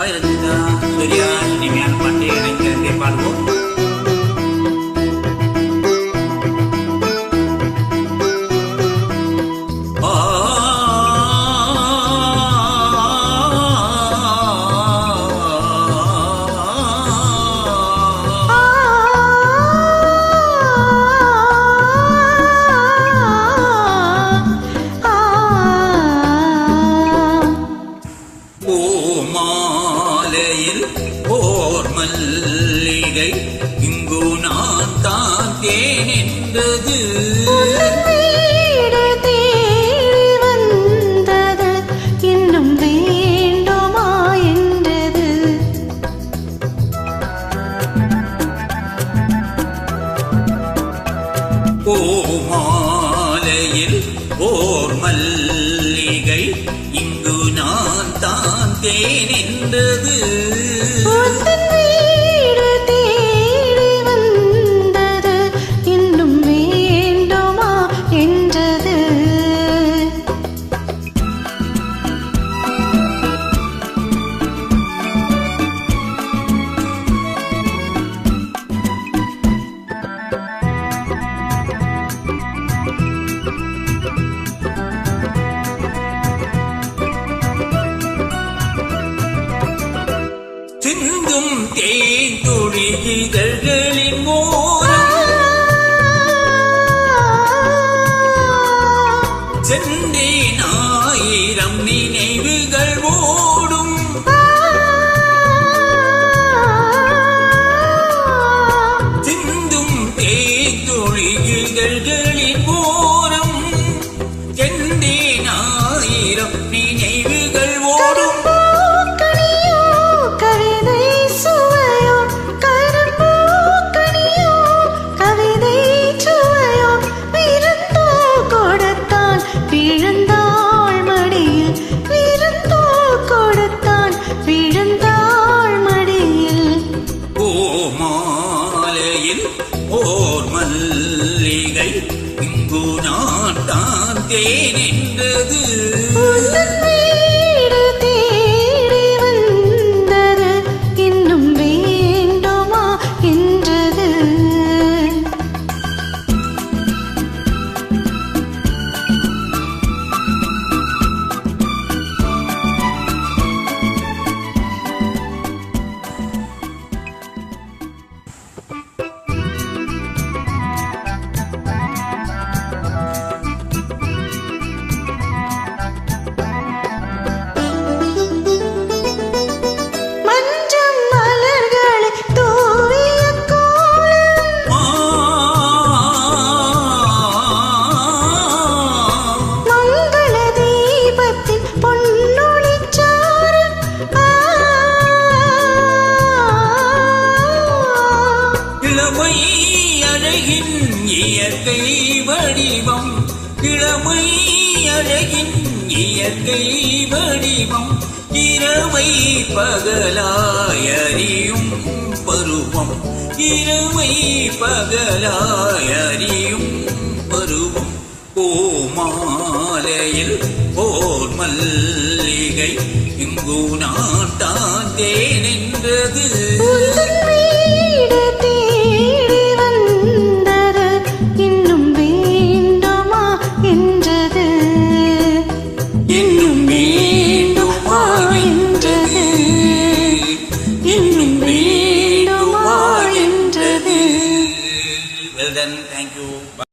ரஞ்சிதா, சூர்யா, இனிமையான பாட்டை இணைக்கிறதை பாடுவோம். மாலையில் ஓர் மல்லிகை இங்கு நான் தான் தேன் என்றது வந்தது இன்னும் வேண்டுமா என்றது மாலையில் ஓர் மல்லிகை இங்கு நான் தான் தேன் என்றது வந்தது இன்னும் வேண்டுமா என்றது சிந்தும் தேன் துளி இதழ்களின் ஓரம் சென்றேன் ஆயிரம் நினைவுகள் ஓடும் சிந்தும் தேன் துளி இதழ்களின் ஓரம் சென்றேன் ஆயிரம் நினைவுகள் ஓடும் ஓர் மல்லிகை இங்கு நான் தான் தேன் என்றது இன்னும் வேண்டுமா என்றது அழகின் இயற்கை வடிவம் இளமை அழகின் இயற்கை வடிவம் இரவை பகலாய் அறியும் பருவம் இரவை பகலாய் அறியும் பருவம் மாலையில் ஓர் மல்லிகை இங்கு நான் தான் தேன் என்றது Well done, thank you.